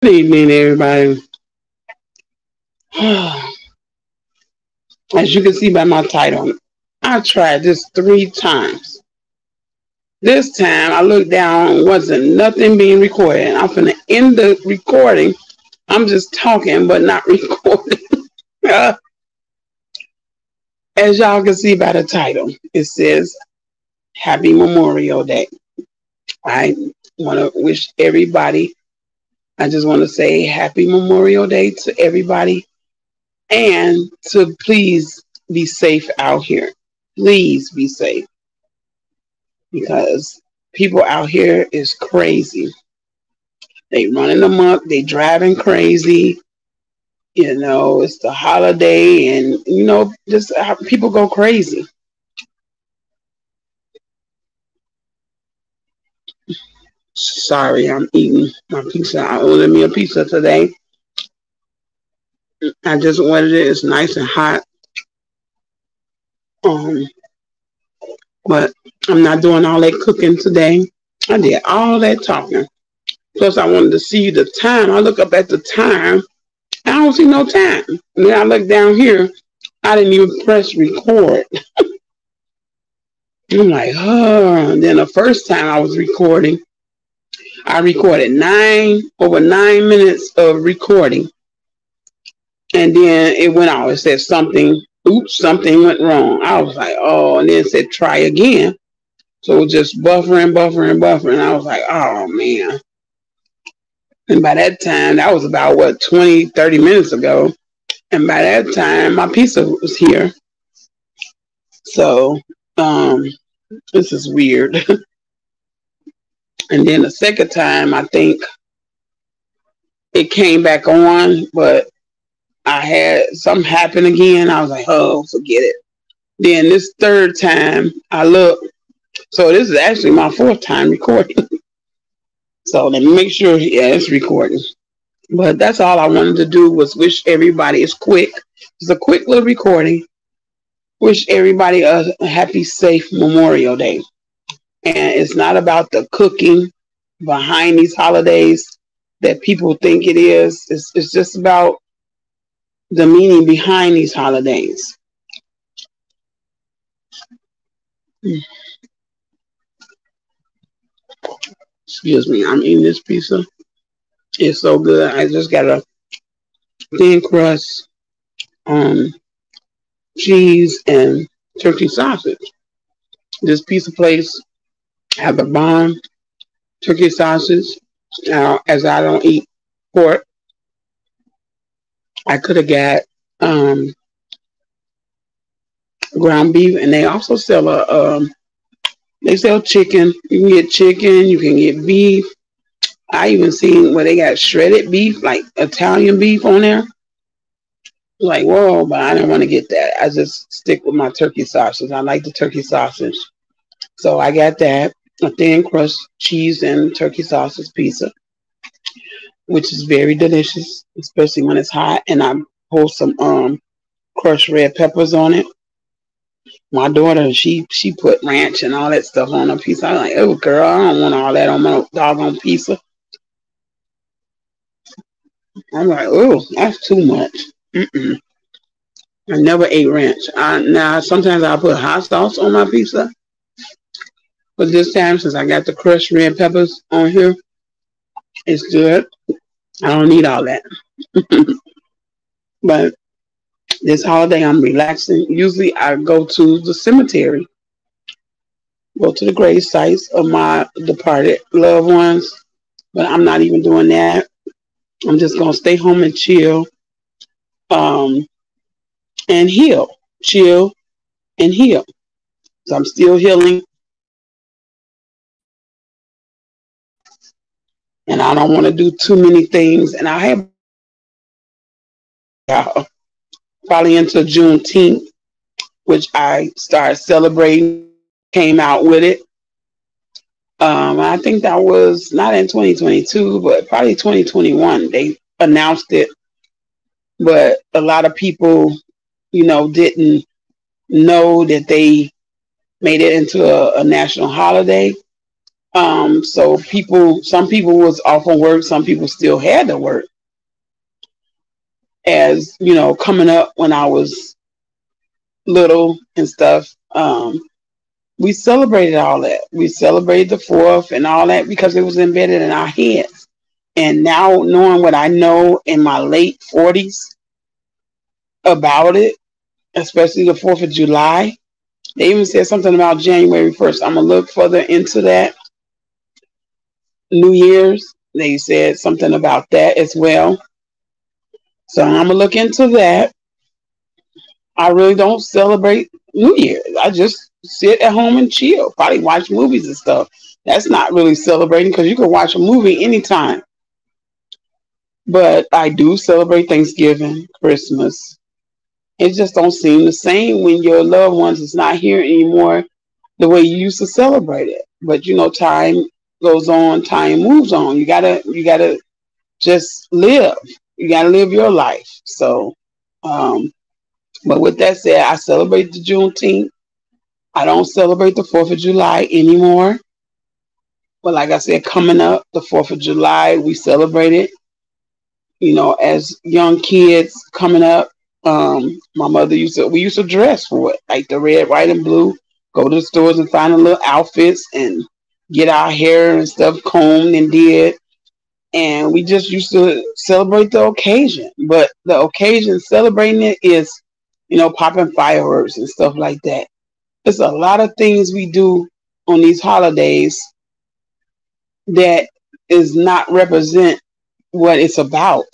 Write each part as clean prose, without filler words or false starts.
Good evening, everybody. As you can see by my title, I tried this 3 times. This time I looked down, wasn't nothing being recorded. I'm finna end the recording. I'm just talking, but not recording. As y'all can see by the title, it says Happy Memorial Day. I want to wish everybody, I just want to say Happy Memorial Day to everybody, and to please be safe out here. Please be safe, because people out here is crazy. They running amok, they driving crazy. It's the holiday, and just how people go crazy. Sorry, I'm eating my pizza. I ordered me a pizza today. I just ordered it. It's nice and hot. Um, but I'm not doing all that cooking today. I did all that talking. Plus, I wanted to see the time. I look up at the time. I don't see no time. And then I look down here. I didn't even press record. I'm like, oh. And then the first time I was recording, I recorded over 9 minutes of recording. And then it went out. It said something went wrong. I was like, oh, and then it said try again. So it was just buffering. I was like, oh, man. And by that time, that was about, 20, 30 minutes ago. And by that time, my pizza was here. So, this is weird. And then the second time, I think it came back on, but I had something happen again. I was like, oh, forget it. Then this third time, I looked. So this is actually my fourth time recording. So let me make sure, it's recording. But that's all I wanted to do, was wish everybody, it's quick. It's a quick little recording. Wish everybody a happy, safe Memorial Day. And it's not about the cooking behind these holidays that people think it is. It's just about the meaning behind these holidays. Excuse me, I'm eating this pizza. It's so good. I just got a thin crust, cheese, and turkey sausage. This pizza place have a bomb turkey sausage. Now, as I don't eat pork, I could have got ground beef, and they also sell they sell chicken. You can get chicken, you can get beef. I even seen where they got shredded beef, like Italian beef on there. Like, whoa, but I didn't want to get that. I just stick with my turkey sausage. I like the turkey sausage. So I got that, a thin crust cheese and turkey sausage pizza, which is very delicious, especially when it's hot. And I pour some crushed red peppers on it. My daughter, she put ranch and all that stuff on her pizza. I'm like, oh, girl, I don't want all that on my doggone pizza. I'm like, oh, that's too much. I never ate ranch. Now, sometimes I put hot sauce on my pizza. But this time, since I got the crushed red peppers on here, it's good. I don't need all that. But this holiday, I'm relaxing. Usually, I go to the cemetery, go to the grave sites of my departed loved ones. But I'm not even doing that. I'm just going to stay home and chill. And heal. Chill and heal. So I'm still healing. And I don't want to do too many things. And I have probably until Juneteenth, which I started celebrating, came out with it. I think that was not in 2022, but probably 2021. They announced it. But a lot of people, didn't know that they made it into a national holiday. So some people was off on work, some people still had to work. As you know, coming up when I was little and stuff, we celebrated all that. We celebrated the fourth and all that because it was embedded in our heads. And now knowing what I know in my late 40s about it, especially the 4th of July, they even said something about January 1st. I'm going to look further into that. New Year's, they said something about that as well. So I'm going to look into that. I really don't celebrate New Year's. I just sit at home and chill, probably watch movies and stuff. That's not really celebrating because you can watch a movie anytime. But I do celebrate Thanksgiving, Christmas. It just don't seem the same when your loved ones is not here anymore the way you used to celebrate it. But you know, time goes on, time moves on. You gotta just live. You gotta live your life. So but with that said, I celebrate the Juneteenth. I don't celebrate the 4th of July anymore. But like I said, coming up, the 4th of July, we celebrate it. You know, as young kids coming up, my mother we used to dress for it, like the red, white, and blue. Go to the stores and find the little outfits and get our hair and stuff combed and did. And we just used to celebrate the occasion. But the occasion celebrating it is, you know, popping fireworks and stuff like that. There's a lot of things we do on these holidays that is not represent what it's about.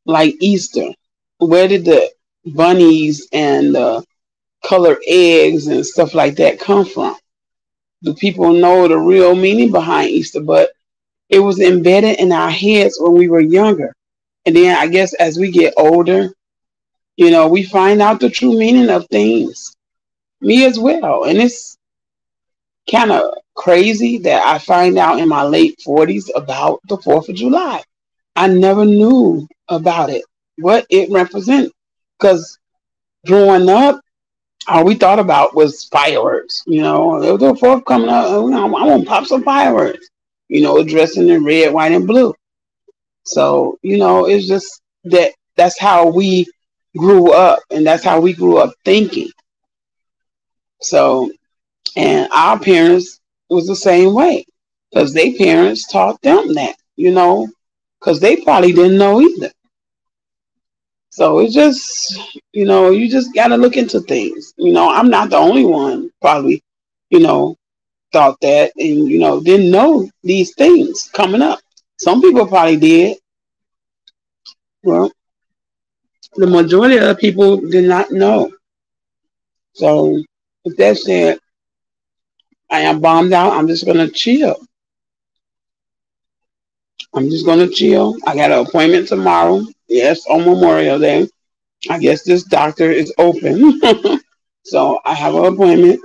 Like Easter. Where did the bunnies and the colored eggs and stuff like that come from? Do people know the real meaning behind Easter? But it was embedded in our heads when we were younger. And then I guess as we get older, you know, we find out the true meaning of things. Me as well. And it's kind of crazy that I find out in my late 40s about the 4th of July. I never knew about it, what it represented. Because growing up, all we thought about was fireworks. You know, there was the 4th coming up. I want to pop some fireworks. You know, dressing in red, white, and blue. So, you know, it's just that's how we grew up, and that's how we grew up thinking. So, and our parents was the same way because their parents taught them that, you know, because they probably didn't know either. So it's just, you know, you just got to look into things. You know, I'm not the only one probably, you know, thought that and, you know, didn't know these things coming up. Some people probably did. Well, the majority of the people did not know. So with that said, I am bombed out. I'm just going to chill. I'm just going to chill. I got an appointment tomorrow. Yes, on Memorial Day. I guess this doctor is open. So I have an appointment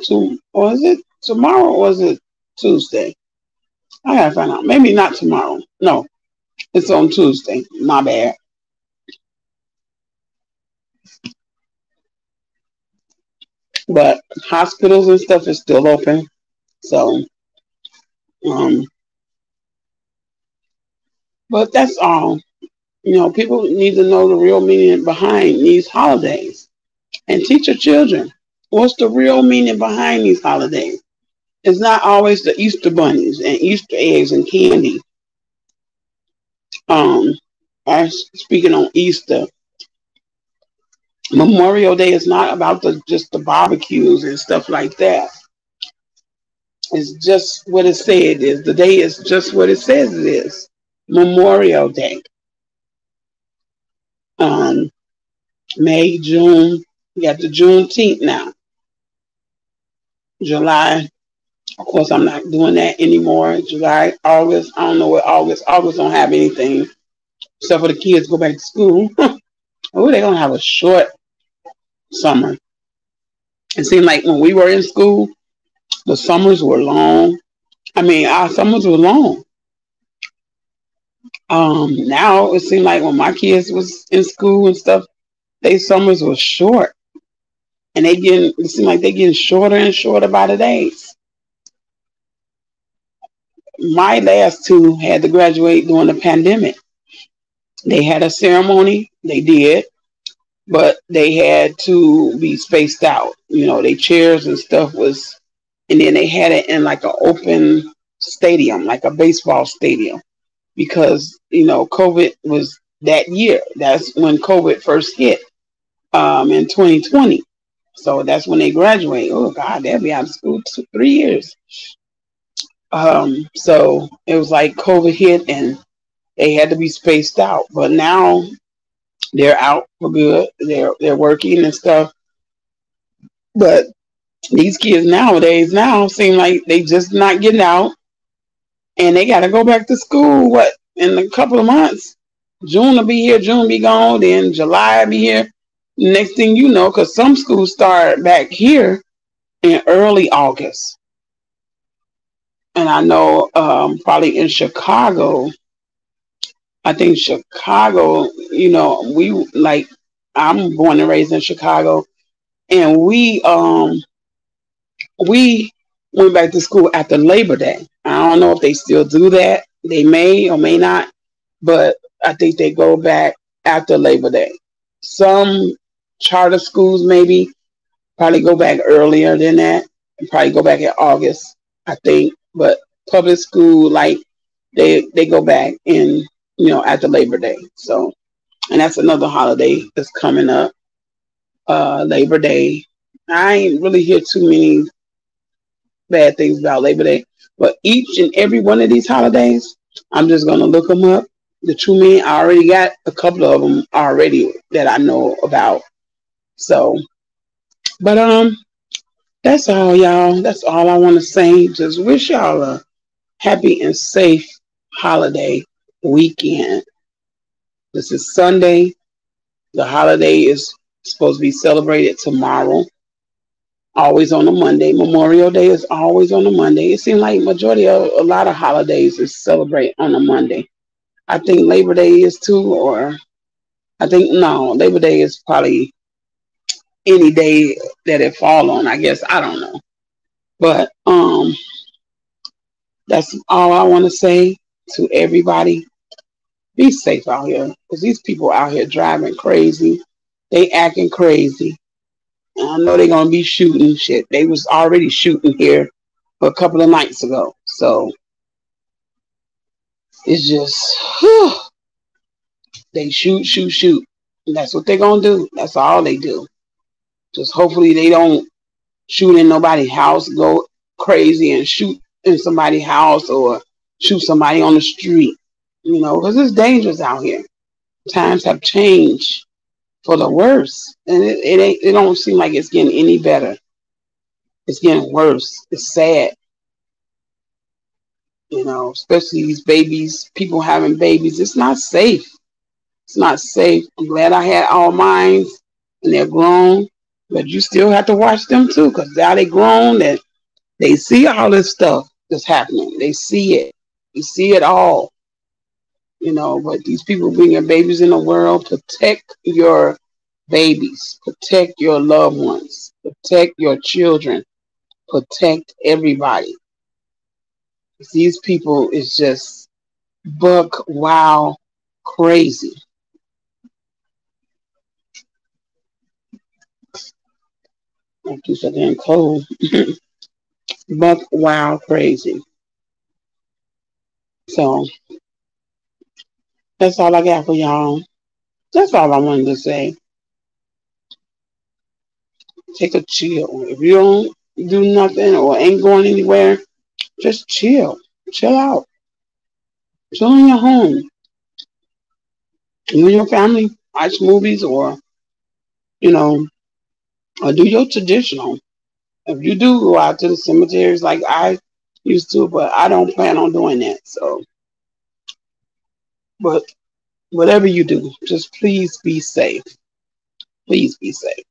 or is it tomorrow or is it Tuesday? I gotta find out. Maybe not tomorrow. No, it's on Tuesday. My bad. But hospitals and stuff is still open. So, um, but that's all. You know, people need to know the real meaning behind these holidays and teach your children what's the real meaning behind these holidays. It's not always the Easter bunnies and Easter eggs and candy. Um, Speaking on Easter, Memorial Day is not about just the barbecues and stuff like that. It's just what it said it is. The day is just what it says it is. Memorial Day. Um, May, June. We got the Juneteenth now. July. Of course, I'm not doing that anymore. July, August. I don't know what August. August don't have anything except for the kids go back to school. Oh, they're gonna have a short summer. It seemed like when we were in school, the summers were long. I mean, our summers were long. Now it seemed like when my kids was in school and stuff, they summers were short, and it seemed like they getting shorter and shorter by the days. my last two had to graduate during the pandemic. They had a ceremony, they did, but they had to be spaced out. Their chairs and stuff was, and then they had it in like an open stadium, like a baseball stadium, because COVID was that year. That's when COVID first hit, in 2020. So that's when they graduate. Oh God, they'll be out of school 3 years. So it was like COVID hit and they had to be spaced out. But now they're out for good. They're working and stuff. But these kids nowadays now seem like they just not getting out, and they got to go back to school. What, in a couple of months? June will be here. June be gone. Then July will be here. Next thing you know, because some schools start back here in early August. And I know probably in Chicago, I think Chicago, we like, I'm born and raised in Chicago, and we went back to school after Labor Day. I don't know if they still do that. They may or may not, but I think they go back after Labor Day. Some charter schools maybe probably go back earlier than that, and probably go back in August, I think. But public school, like, they go back in, after Labor Day. So, and that's another holiday that's coming up, Labor Day. I ain't really hear too many bad things about Labor Day, but each and every one of these holidays, I'm just gonna look them up. The true meaning, I already got a couple of them already that I know about. So, but that's all, y'all. That's all I want to say. Just wish y'all a happy and safe holiday weekend. This is Sunday. The holiday is supposed to be celebrated tomorrow. Always on a Monday. Memorial Day is always on a Monday. It seems like majority of a lot of holidays is celebrate on a Monday. I think Labor Day is too, or I think no, Labor Day is probably any day that it fall on. I guess I don't know, but that's all I want to say to everybody. Be safe out here, because these people out here driving crazy. They acting crazy. And I know they're gonna be shooting shit. They was already shooting here a couple of nights ago. So it's just they shoot. And that's what they're gonna do. That's all they do. Just hopefully they don't shoot in nobody's house, go crazy and shoot in somebody's house or shoot somebody on the street. Because it's dangerous out here. Times have changed for the worse, and it don't seem like it's getting any better. It's getting worse. It's sad. Especially these babies, people having babies. It's not safe. It's not safe. I'm glad I had all mine, and they're grown, but you still have to watch them too, because now they grown and they see all this stuff that's happening. They see it. You see it all. But these people bringing babies in the world, protect your babies, protect your loved ones, protect your children, protect everybody. These people is just buck wild crazy. I'm too so damn cold. Buck wild crazy. So that's all I got for y'all. That's all I wanted to say. Take a chill. If you don't do nothing or ain't going anywhere, just chill. Chill out. Chill in your home. You and your family watch movies, or or do your traditional. If you do go out to the cemeteries like I used to, but I don't plan on doing that. So, but whatever you do, just please be safe. Please be safe.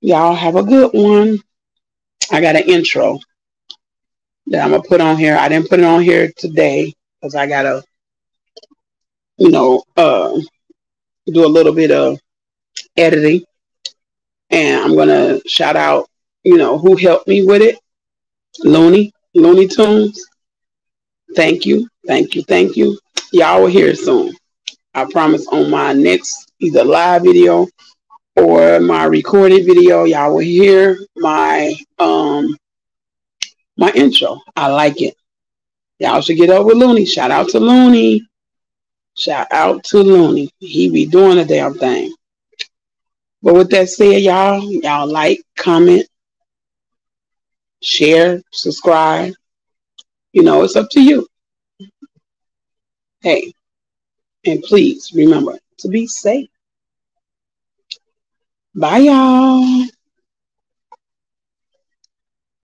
Y'all have a good one. I got an intro that I'm gonna put on here. I didn't put it on here today because I gotta, do a little bit of editing, and I'm gonna shout out, who helped me with it, Looney. Looney Tunes. Thank you, thank you, thank you. Y'all will hear it soon. I promise on my next either live video or my recorded video, y'all will hear my intro. I like it. Y'all should get up with Looney. Shout out to Looney. Shout out to Looney. He be doing the damn thing. But with that said, y'all like, comment, share, subscribe. You know, it's up to you. Hey, and please remember to be safe. Bye, y'all.